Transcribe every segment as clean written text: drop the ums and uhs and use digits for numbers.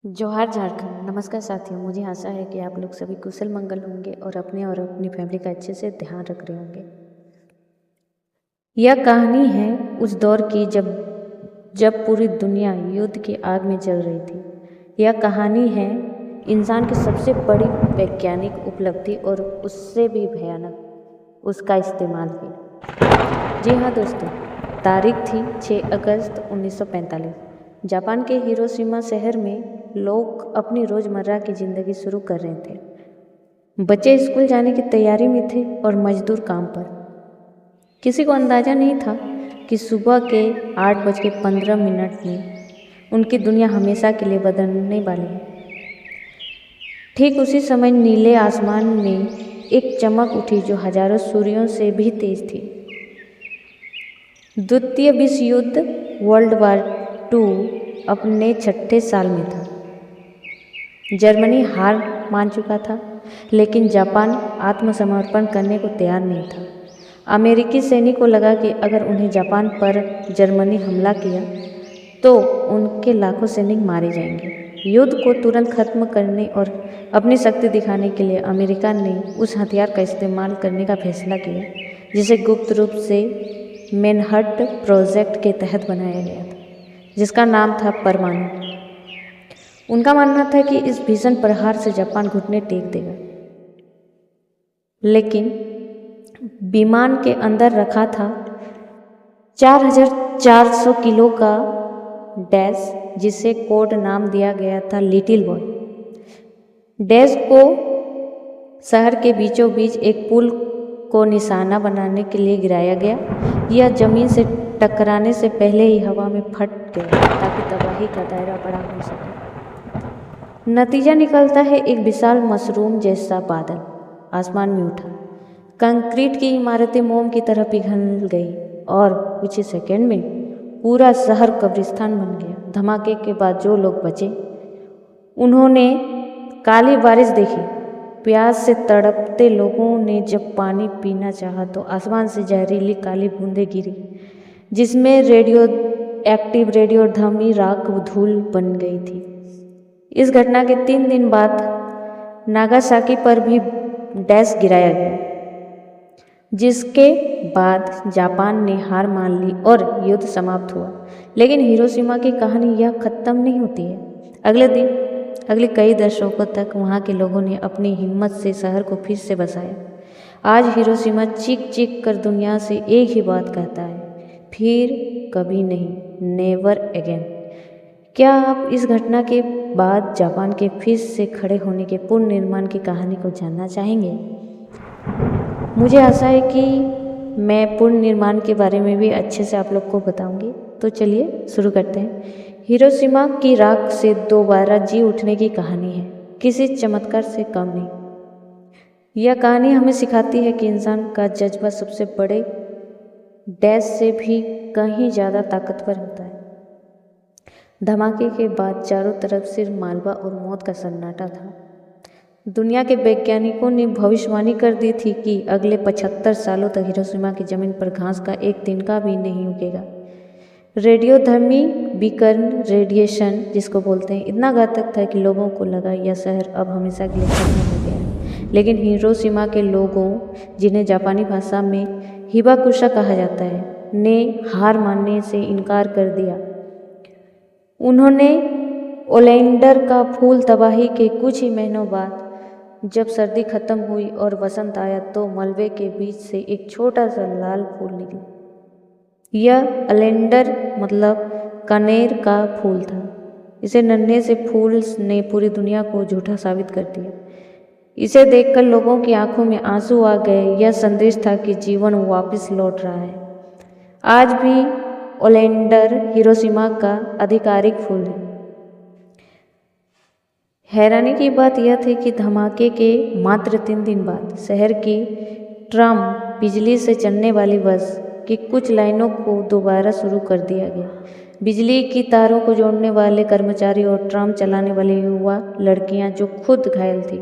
जोहार झारखंड। नमस्कार साथियों, मुझे आशा है कि आप लोग सभी कुशल मंगल होंगे और अपनी फैमिली का अच्छे से ध्यान रख रहे होंगे। यह कहानी है उस दौर की जब पूरी दुनिया युद्ध की आग में जल रही थी। यह कहानी है इंसान की सबसे बड़ी वैज्ञानिक उपलब्धि और उससे भी भयानक उसका इस्तेमाल है। जी हाँ दोस्तों, तारीख थी 6 अगस्त 1945। जापान के हिरोशिमा शहर में लोग अपनी रोज़मर्रा की ज़िंदगी शुरू कर रहे थे। बच्चे स्कूल जाने की तैयारी में थे और मजदूर काम पर। किसी को अंदाज़ा नहीं था कि सुबह के 8:15 में उनकी दुनिया हमेशा के लिए बदलने वाली है। ठीक उसी समय नीले आसमान में एक चमक उठी जो हजारों सूर्यों से भी तेज थी। द्वितीय विश्व युद्ध वर्ल्ड वार II अपने 6ठे साल में था। जर्मनी हार मान चुका था, लेकिन जापान आत्मसमर्पण करने को तैयार नहीं था। अमेरिकी सैनिक को लगा कि अगर उन्हें जापान पर जर्मनी हमला किया तो उनके लाखों सैनिक मारे जाएंगे। युद्ध को तुरंत खत्म करने और अपनी शक्ति दिखाने के लिए अमेरिका ने उस हथियार का इस्तेमाल करने का फैसला किया जिसे गुप्त रूप से मैनहट्टन प्रोजेक्ट के तहत बनाया गया था, जिसका नाम था परमाणु। उनका मानना था कि इस भीषण प्रहार से जापान घुटने टेक देगा। लेकिन विमान के अंदर रखा था 4400 किलो का डैश, जिसे कोड नाम दिया गया था लिटिल बॉय। डैश को शहर के बीचों बीच एक पुल को निशाना बनाने के लिए गिराया गया। यह जमीन से टकराने से पहले ही हवा में फट गया ताकि तबाही का दायरा बड़ा हो सके। नतीजा निकलता है एक विशाल मशरूम जैसा बादल आसमान में उठा। कंक्रीट की इमारतें मोम की तरह पिघल गई और कुछ ही सेकंड में पूरा शहर कब्रिस्तान बन गया। धमाके के बाद जो लोग बचे उन्होंने काली बारिश देखी। प्यास से तड़पते लोगों ने जब पानी पीना चाहा तो आसमान से जहरीली काली बूंदें गिरी, जिसमें रेडियोधर्मी राख धूल बन गई थी। इस घटना के 3 दिन बाद नागासाकी पर भी डैश गिराया गया, जिसके बाद जापान ने हार मान ली और युद्ध समाप्त हुआ। लेकिन हिरोशिमा की कहानी यह खत्म नहीं होती है। अगले कई दशकों तक वहाँ के लोगों ने अपनी हिम्मत से शहर को फिर से बसाया। आज हिरोशिमा चीख चीख कर दुनिया से एक ही बात कहता है, फिर कभी नहीं, नेवर अगेन। क्या आप इस घटना के बाद जापान के फिर से खड़े होने के पुनर्निर्माण की कहानी को जानना चाहेंगे? मुझे आशा है कि मैं पुनर्निर्माण के बारे में भी अच्छे से आप लोग को बताऊंगी। तो चलिए शुरू करते हैं। हिरोशिमा की राख से दोबारा जी उठने की कहानी है, किसी चमत्कार से कम नहीं। यह कहानी हमें सिखाती है कि इंसान का जज्बा सबसे बड़े डैश से भी कहीं ज़्यादा ताकतवर होता है। धमाके के बाद चारों तरफ सिर्फ मालवा और मौत का सन्नाटा था। दुनिया के वैज्ञानिकों ने भविष्यवाणी कर दी थी कि अगले 75 सालों तक हिरोशिमा की जमीन पर घास का एक तिनका भी नहीं उगेगा। रेडियोधर्मी विकिरण रेडिएशन जिसको बोलते हैं, इतना घातक था कि लोगों को लगा यह शहर अब हमेशा के लिए खत्म हो गया है। लेकिन हिरोशिमा के लोगों, जिन्हें जापानी भाषा में हिबाकुशा कहा जाता है, ने हार मानने से इनकार कर दिया। उन्होंने ओलेंडर का फूल तबाही के कुछ ही महीनों बाद जब सर्दी खत्म हुई और वसंत आया तो मलबे के बीच से एक छोटा सा लाल फूल निकला। यह ओलेंडर मतलब कनेर का फूल था। इसे नन्हे से फूल ने पूरी दुनिया को झूठा साबित कर दिया। इसे देखकर लोगों की आंखों में आंसू आ गए। यह संदेश था कि जीवन वापस लौट रहा है। आज भी ओलेंडर हिरोशिमा का आधिकारिक फूल है। हैरानी की बात यह थी कि धमाके के मात्र 3 दिन बाद शहर की ट्राम, बिजली से चलने वाली बस की कुछ लाइनों को दोबारा शुरू कर दिया गया। बिजली की तारों को जोड़ने वाले कर्मचारी और ट्राम चलाने वाली युवा लड़कियां जो खुद घायल थी,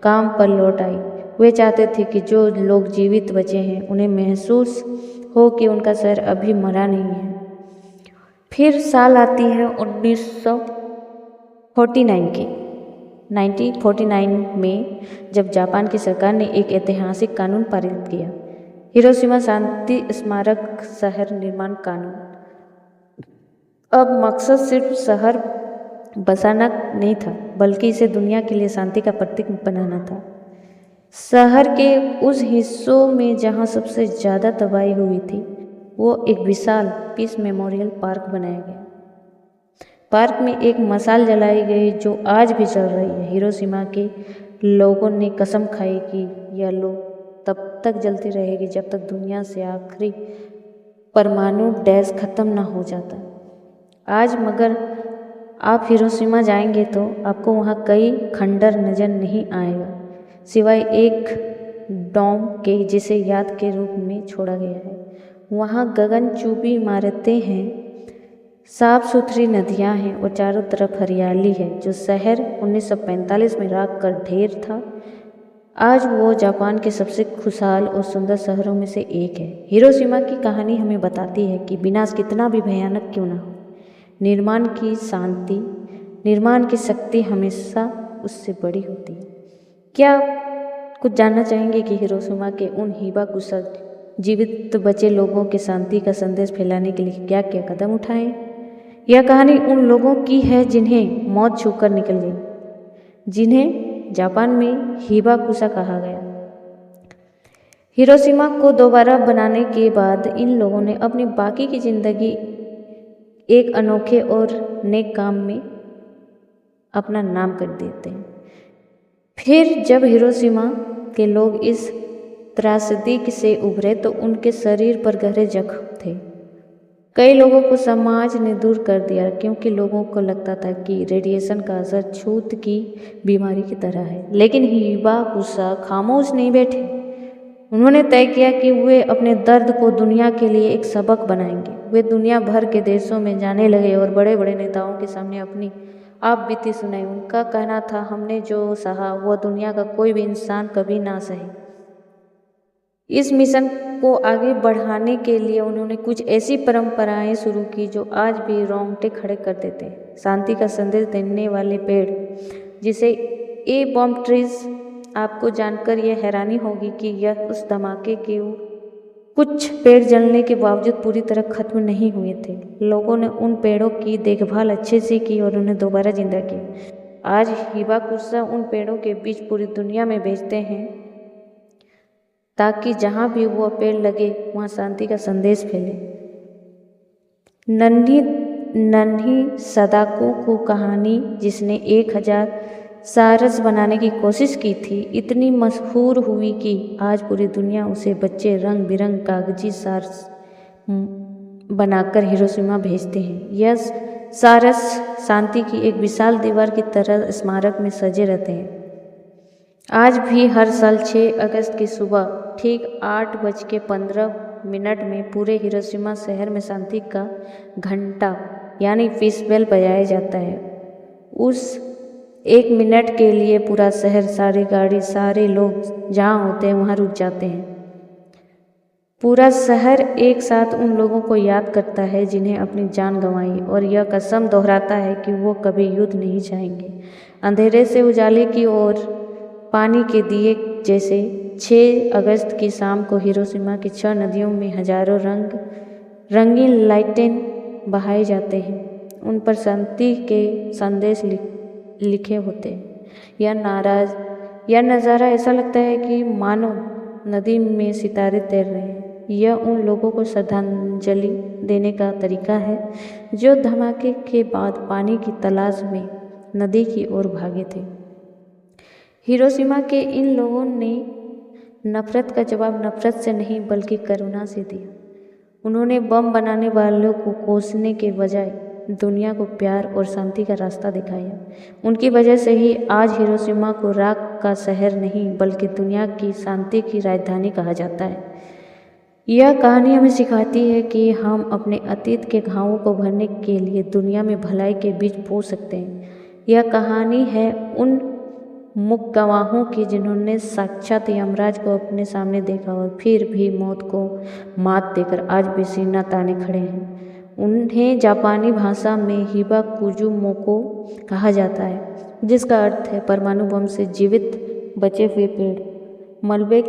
काम पर लौट आई। वे चाहते थे कि जो लोग जीवित बचे हैं उन्हें महसूस हो कि उनका शहर अभी मरा नहीं है। फिर साल आती है 19 49 की 1949 में जब जापान की सरकार ने एक ऐतिहासिक कानून पारित किया, हिरोशिमा शांति स्मारक शहर निर्माण कानून। अब मकसद सिर्फ शहर बसाना नहीं था, बल्कि इसे दुनिया के लिए शांति का प्रतीक बनाना था। शहर के उस हिस्सों में जहां सबसे ज़्यादा तबाही हुई थी, वो एक विशाल पीस मेमोरियल पार्क बनाया गया। पार्क में एक मशाल जलाई गई जो आज भी चल रही है। हिरोशिमा के लोगों ने कसम खाई कि यह लो तब तक जलती रहेगी जब तक दुनिया से आखिरी परमाणु डैश खत्म ना हो जाता। आज मगर आप हिरोशिमा जाएंगे तो आपको वहाँ कई खंडर नज़र नहीं आएगा, सिवाय एक डोम के जिसे याद के रूप में छोड़ा गया है। वहाँ गगनचुंबी इमारतें हैं, साफ सुथरी नदियाँ हैं और चारों तरफ हरियाली है। जो शहर 1945 में राख का ढेर था, आज वो जापान के सबसे खुशहाल और सुंदर शहरों में से एक है। हिरोशिमा की कहानी हमें बताती है कि विनाश कितना भी भयानक क्यों ना हो, निर्माण की शक्ति हमेशा उससे बड़ी होती है। क्या कुछ जानना चाहेंगे कि हिरोशिमा के उन हिबाकुशा जीवित बचे लोगों के शांति का संदेश फैलाने के लिए क्या क्या कदम उठाए? यह कहानी उन लोगों की है जिन्हें मौत छूकर निकल गई, जिन्हें जापान में हिबाकुशा कहा गया। हिरोशिमा को दोबारा बनाने के बाद इन लोगों ने अपनी बाकी की जिंदगी एक अनोखे और नेक काम में अपना नाम कर देते हैं। फिर जब हिरोशिमा के लोग इस त्रासदी से उभरे तो उनके शरीर पर गहरे जख्म थे। कई लोगों को समाज ने दूर कर दिया क्योंकि लोगों को लगता था कि रेडिएशन का असर छूत की बीमारी की तरह है। लेकिन हिबाकुशा खामोश नहीं बैठे। उन्होंने तय किया कि वे अपने दर्द को दुनिया के लिए एक सबक बनाएंगे। वे दुनिया भर के देशों में जाने लगे और बड़े बड़े नेताओं के सामने अपनी आप बीती सुनाई। उनका कहना था, हमने जो सहा वह दुनिया का कोई भी इंसान कभी ना सहे। इस मिशन को आगे बढ़ाने के लिए उन्होंने कुछ ऐसी परंपराएं शुरू की जो आज भी रोंगटे खड़े कर देते हैं। शांति का संदेश देने वाले पेड़, जिसे ए बॉम्ब ट्रीज, आपको जानकर यह हैरानी होगी कि यह उस धमाके के कुछ पेड़ जलने के बावजूद पूरी तरह खत्म नहीं हुए थे। लोगों ने उन पेड़ों की देखभाल अच्छे से की और उन्हें दोबारा जिंदा किया। आज हिबाकुशा उन पेड़ों के बीच पूरी दुनिया में भेजते हैं ताकि जहाँ भी वो पेड़ लगे वहाँ शांति का संदेश फैले। नन्ही सदाको को कहानी, जिसने 1000 सारस बनाने की कोशिश की थी, इतनी मशहूर हुई कि आज पूरी दुनिया उसे बच्चे रंग बिरंग कागजी सारस बनाकर हिरोशिमा भेजते हैं। यह सारस शांति की एक विशाल दीवार की तरह स्मारक में सजे रहते हैं। आज भी हर साल 6 अगस्त की सुबह ठीक 8:15 में पूरे हिरोशिमा शहर में शांति का घंटा यानी पीस बेल बजाया जाता है। उस 1 मिनट के लिए पूरा शहर, सारी गाड़ी, सारे लोग जहाँ होते हैं वहाँ रुक जाते हैं। पूरा शहर एक साथ उन लोगों को याद करता है जिन्हें अपनी जान गंवाई और यह कसम दोहराता है कि वो कभी युद्ध नहीं चाहेंगे। अंधेरे से उजाले की ओर पानी के दिए जैसे 6 अगस्त की शाम को हिरोशिमा की 6 नदियों में हजारों रंगीन लाइटें बहाए जाते हैं। उन पर शांति के संदेश लिखे होते हैं। यह नज़ारा ऐसा लगता है कि मानो नदी में सितारे तैर रहे हैं। यह उन लोगों को श्रद्धांजलि देने का तरीका है जो धमाके के बाद पानी की तलाश में नदी की ओर भागे थे। हिरोशिमा के इन लोगों ने नफरत का जवाब नफरत से नहीं बल्कि करुणा से दिया। उन्होंने बम बनाने वालों को कोसने के बजाय दुनिया को प्यार और शांति का रास्ता दिखाया। उनकी वजह से ही आज हिरोशिमा को राख का शहर नहीं बल्कि दुनिया की शांति की राजधानी कहा जाता है। यह कहानी हमें सिखाती है कि हम अपने अतीत के घावों को भरने के लिए दुनिया में भलाई के बीज बो सकते हैं। यह कहानी है उन मुक गवाहों की जिन्होंने साक्षात यमराज को अपने सामने देखा और फिर भी मौत को मात देकर आज भी सीना ताने खड़े हैं। उन्हें जापानी भाषा में हिबाकुजुमोको कहा जाता है, जिसका अर्थ है परमाणु बम से जीवित बचे हुए पेड़। मलबे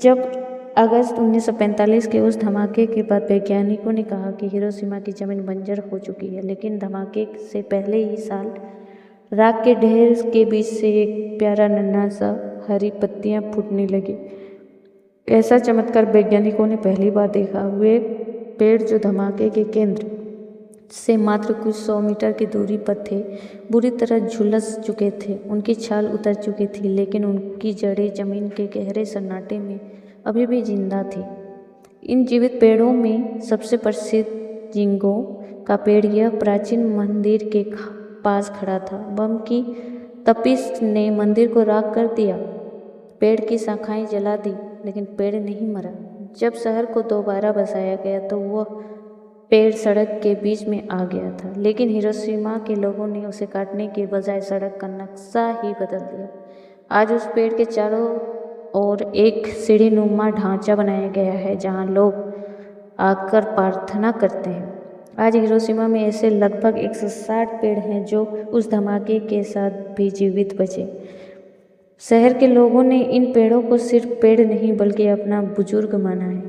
जब अगस्त 1945 के उस धमाके के बाद वैज्ञानिकों ने कहा कि हिरोशिमा की जमीन बंजर हो चुकी है, लेकिन धमाके से पहले ही साल राख के ढेर के बीच से एक प्यारा नन्हा सा हरी पत्तियां फूटने लगी। ऐसा चमत्कार वैज्ञानिकों ने पहली बार देखा। वे पेड़ जो धमाके के केंद्र से मात्र कुछ 100 मीटर की दूरी पर थे, बुरी तरह झुलस चुके थे। उनकी छाल उतर चुकी थी, लेकिन उनकी जड़ें जमीन के गहरे सन्नाटे में अभी भी जिंदा थी। इन जीवित पेड़ों में सबसे प्रसिद्ध जिंगो का पेड़ यह प्राचीन मंदिर के पास खड़ा था। बम की तपिश ने मंदिर को राख कर दिया, पेड़ की शाखाएं जला दी, लेकिन पेड़ नहीं मरा। जब शहर को दोबारा बसाया गया तो वह पेड़ सड़क के बीच में आ गया था, लेकिन हिरोशिमा के लोगों ने उसे काटने के बजाय सड़क का नक्शा ही बदल दिया। आज उस पेड़ के चारों ओर एक सीढ़ीनुमा ढांचा बनाया गया है, जहां लोग आकर प्रार्थना करते हैं। आज हिरोशिमा में ऐसे लगभग 160 पेड़ हैं जो उस धमाके के साथ भी जीवित बचे। शहर के लोगों ने इन पेड़ों को सिर्फ पेड़ नहीं बल्कि अपना बुजुर्ग माना है।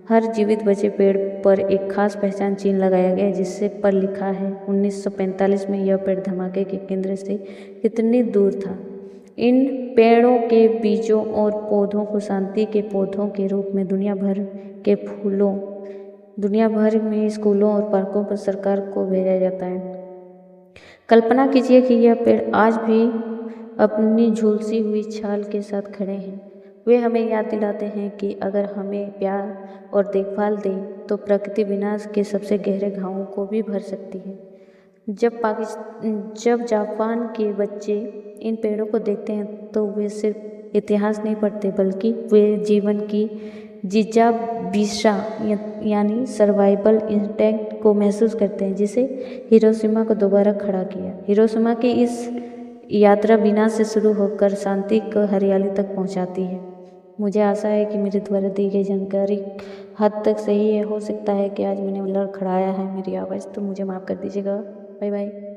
हर जीवित बचे पेड़ पर एक खास पहचान चिन्ह लगाया गया है, जिससे पर लिखा है 1945 में यह पेड़ धमाके के केंद्र से कितनी दूर था। इन पेड़ों के बीजों और पौधों को शांति के पौधों के रूप में दुनिया भर में स्कूलों और पार्कों पर सरकार को भेजा जाता है। कल्पना कीजिए कि यह पेड़ आज भी अपनी झुलसी हुई छाल के साथ खड़े हैं। वे हमें याद दिलाते हैं कि अगर हमें प्यार और देखभाल दें तो प्रकृति विनाश के सबसे गहरे घावों को भी भर सकती है। जब जापान के बच्चे इन पेड़ों को देखते हैं तो वे सिर्फ इतिहास नहीं पढ़ते, बल्कि वे जीवन की जिजाबिशा यानी सर्वाइवल इंस्टिंक्ट को महसूस करते हैं, जिसे हिरोशिमा को दोबारा खड़ा किया। हिरोशिमा की इस यात्रा विनाश से शुरू होकर शांति को हरियाली तक पहुंचाती है। मुझे आशा है कि मेरे द्वारा दी गई जानकारी हद तक सही है। हो सकता है कि आज मैंने लड़खड़ाया है मेरी आवाज़, तो मुझे माफ़ कर दीजिएगा। Bye bye.